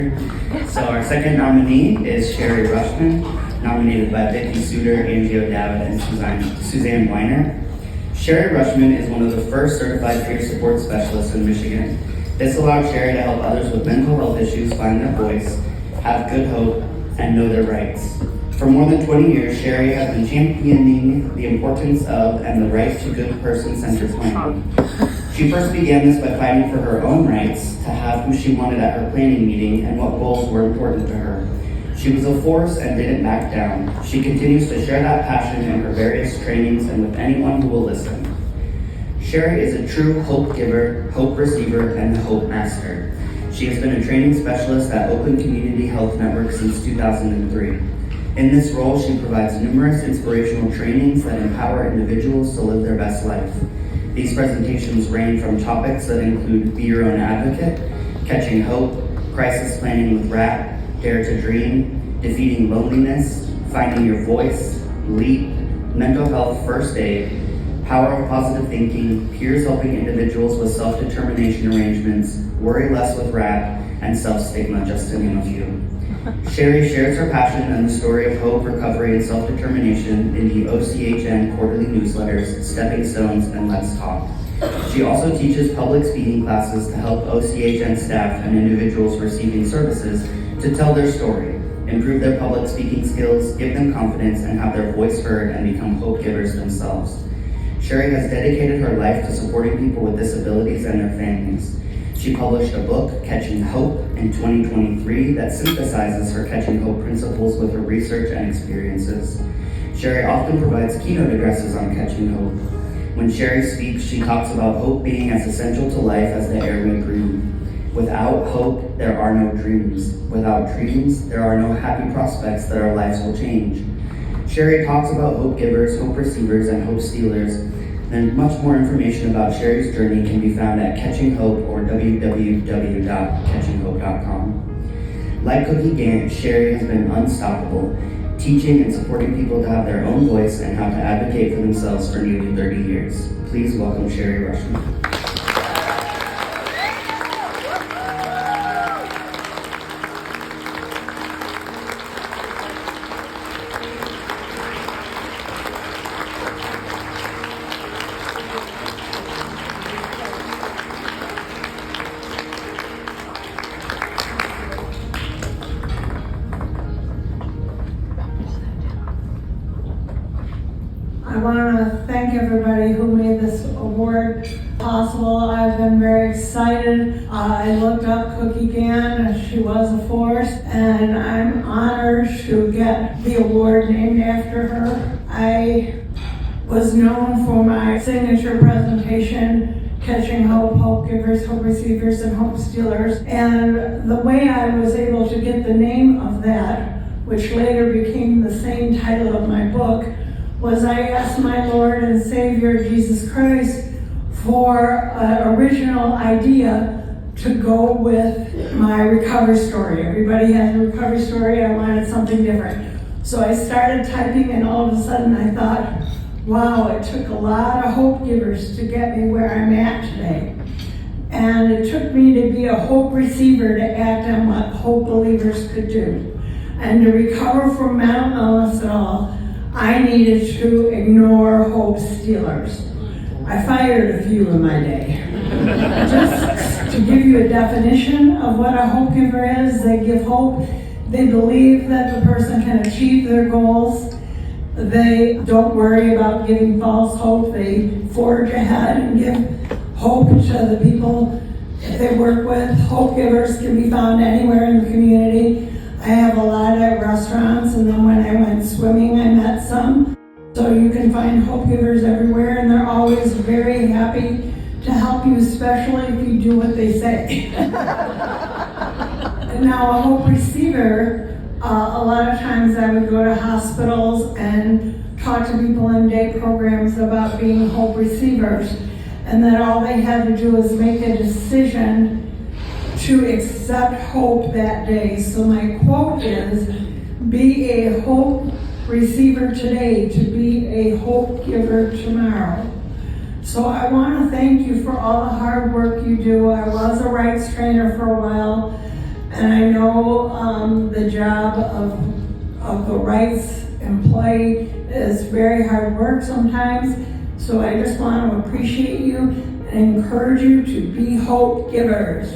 So our second nominee is Sherri Rushman, nominated by Vicky Suter, Angie O'Dowd, and Suzanne Weiner. Sherri Rushman is one of the first certified peer support specialists in Michigan. This allowed Sherri to help others with mental health issues find their voice, have good hope, and know their rights. For more than 20 years, Sherri has been championing the importance of and the right to good person-centered planning. She first began this by fighting for her own rights to have who she wanted at her planning meeting and what goals were important to her. She was a force and didn't back down. She continues to share that passion in her various trainings and with anyone who will listen. Sherri is a true hope giver, hope receiver, and hope master. She has been a training specialist at Oakland Community Health Network since 2003. In this role, she provides numerous inspirational trainings that empower individuals to live their best life. These presentations range from topics that include Be Your Own Advocate, Catching Hope, Crisis Planning with RAP, Dare to Dream, Defeating Loneliness, Finding Your Voice, LEAP, Mental Health First Aid, Power of Positive Thinking, Peers Helping Individuals with Self-Determination Arrangements, Worry Less with RAP, and Self-Stigma, just to name a few. Sherri shares her passion and the story of hope, recovery, and self-determination in the OCHN quarterly newsletters, Stepping Stones, and Let's Talk. She also teaches public speaking classes to help OCHN staff and individuals receiving services to tell their story, improve their public speaking skills, give them confidence, and have their voice heard and become hope givers themselves. Sherri has dedicated her life to supporting people with disabilities and their families. She published a book, Catching Hope, in 2023 that synthesizes her Catching Hope principles with her research and experiences. Sherri often provides keynote addresses on Catching Hope. When Sherri speaks, she talks about hope being as essential to life as the air we breathe. Without hope, there are no dreams. Without dreams, there are no happy prospects that our lives will change. Sherri talks about hope givers, hope receivers, and hope stealers. And much more information about Sherri's journey can be found at Catching Hope or www.catchinghope.com. Like Cookie Gant, Sherri has been unstoppable, teaching and supporting people to have their own voice and how to advocate for themselves for nearly 30 years. Please welcome Sherri Rushman. I want to thank everybody who made this award possible. I've been very excited. I looked up Cookie Gann, and she was a force, and I'm honored to get the award named after her. I was known for my signature presentation, Catching Hope, Hope Givers, Hope Receivers, and Hope Stealers. And the way I was able to get the name of that, which later became the same title of my book, was I asked my Lord and Savior, Jesus Christ, for an original idea to go with my recovery story. Everybody has a recovery story. I wanted something different. So I started typing, and all of a sudden I thought, wow, it took a lot of hope givers to get me where I'm at today. And it took me to be a hope receiver to act on what hope believers could do. And to recover from mental illness at all, I needed to ignore hope stealers. I fired a few in my day. Just to give you a definition of what a hope giver is, they give hope. They believe that the person can achieve their goals. They don't worry about giving false hope. They forge ahead and give hope to the people that they work with. Hope givers can be found anywhere in the community. I have a lot at restaurants, and then when I went swimming, I met some. So you can find hope givers everywhere, and they're always very happy to help you, especially if you do what they say. And now a hope receiver, a lot of times I would go to hospitals and talk to people in day programs about being hope receivers, and that all they had to do was make a decision to accept hope that day. So my quote is, be a hope receiver today to be a hope giver tomorrow. So I want to thank you for all the hard work you do. I was a rights trainer for a while, And I know the job of the rights employee is very hard work sometimes. So I just want to appreciate you and encourage you to be hope givers.